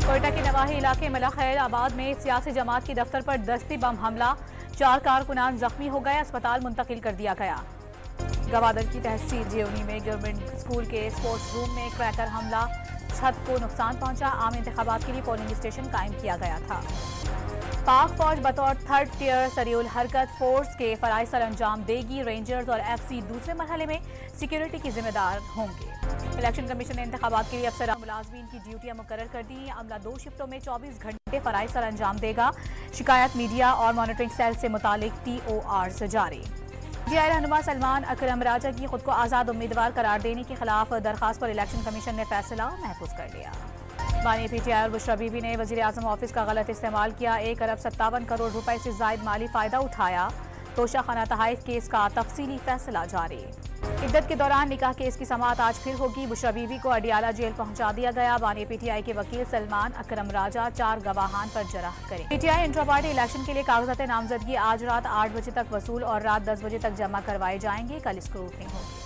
کوئٹہ کے نواحی علاقے ملا خیر آباد میں سیاسی جماعت کی دفتر پر دستی بم حملہ، 4 کارکنان زخمی ہو گئے، اسپتال منتقل کر دیا گیا۔ گوادر کی تحصیل جیونی میں گورنمنٹ اسکول کے اسپورٹس روم میں کریکر حملہ، چھت کو نقصان پہنچا، عام انتخابات کے لیے پولنگ اسٹیشن قائم کیا گیا تھا۔ پاک فوج بطور 3rd ٹیئر سریع الحرکت فورس کے فرائض سر انجام دے گی، رینجرز اور ایف سی دوسرے مرحلے میں سیکیورٹی کی ذمہ دار ہوں گے۔ الیکشن کمیشن نے انتخابات کے لیے افسران ملازمین کی ڈیوٹیاں مقرر کر دی، عملہ 2 شفٹوں میں 24 گھنٹے فرائض سر انجام دے گا، شکایت میڈیا اور مانیٹرنگ سیل سے متعلق TORs جاری۔ GI رہنما سلمان اکرم راجہ کی خود کو آزاد امیدوار قرار دینے کے خلاف درخواست پر الیکشن کمیشن نے فیصلہ محفوظ کر لیا۔ بانی PTI اور بشرا بی بی نے وزیراعظم آفس کا غلط استعمال کیا، 1 ارب 57 کروڑ روپے سے زائد مالی فائدہ اٹھایا، توشہ خانہ تحائف کیس کا تفصیلی فیصلہ جاری۔ عدت کے دوران نکاح کیس کی سماعت آج پھر ہوگی، بشرا بی بی کو اڈیالہ جیل پہنچا دیا گیا، بانی PTI کے وکیل سلمان اکرم راجہ 4 گواہان پر جرح کریں۔ PTI انٹرا پارٹی الیکشن کے لیے کاغذات نامزدگی آج رات 8 بجے تک وصول اور رات 10 بجے تک جمع کروائے جائیں گے، کل اسکروٹنی ہوگی۔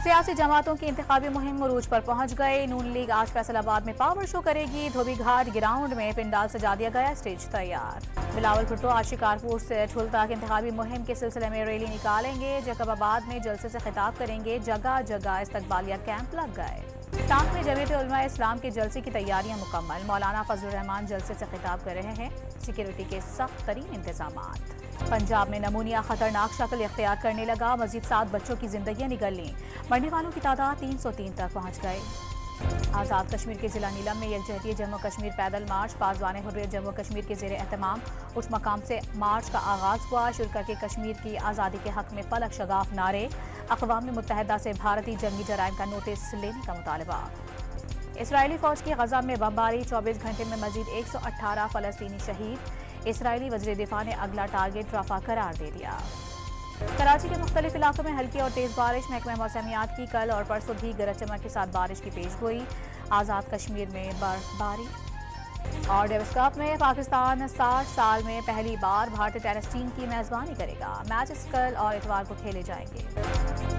سیاسی جماعتوں کی انتخابی مہم عروج پر پہنچ گئے، نون لیگ آج فیصل آباد میں پاور شو کرے گی، دھوبی گھاٹ گراؤنڈ میں پنڈال سجا دیا گیا، اسٹیج تیار۔ بلاول بھٹو آج شکارپور سے ٹھل تک انتخابی مہم کے سلسلے میں ریلی نکالیں گے، جیکب آباد میں جلسے سے خطاب کریں گے، جگہ جگہ استقبالیہ کیمپ لگ گئے۔ ٹانک میں جمعیت علماء اسلام کے جلسے کی تیاریاں مکمل، مولانا فضل الرحمان جلسے سے خطاب کر رہے ہیں، سیکیورٹی کے سخت ترین انتظامات۔ پنجاب میں نمونیا خطرناک شکل اختیار کرنے لگا، مزید 7 بچوں کی زندگیاں نکل لیں، مرنے والوں کی تعداد 303 تک پہنچ گئے۔ آزاد کشمیر کے ضلع نیلم میں یکجہتی جموں کشمیر پیدل مارچ، پاسبان حریت جموں کشمیر کے زیر اہتمام اٹھ مقام سے مارچ کا آغاز ہوا، شروع کر کے کشمیر کی آزادی کے حق میں فلک شگاف نعرے، اقوام متحدہ سے بھارتی جنگی جرائم کا نوٹس لینے کا مطالبہ۔ اسرائیلی فوج کی غزہ میں بمباری، 24 گھنٹے میں مزید 118 فلسطینی شہید، اسرائیلی وزیر دفاع نے اگلا ٹارگٹ رفح قرار دے دیا۔ کراچی کے مختلف علاقوں میں ہلکی اور تیز بارش، محکمہ موسمیات کی کل اور پرسوں بھی گرج چمک کے ساتھ بارش کی پیش گوئی، آزاد کشمیر میں برف باری۔ اور ڈیوس کپ میں پاکستان 60 سال میں پہلی بار بھارتی ٹینس ٹیم کی میزبانی کرے گا، میچز کل اور اتوار کو کھیلے جائیں گے۔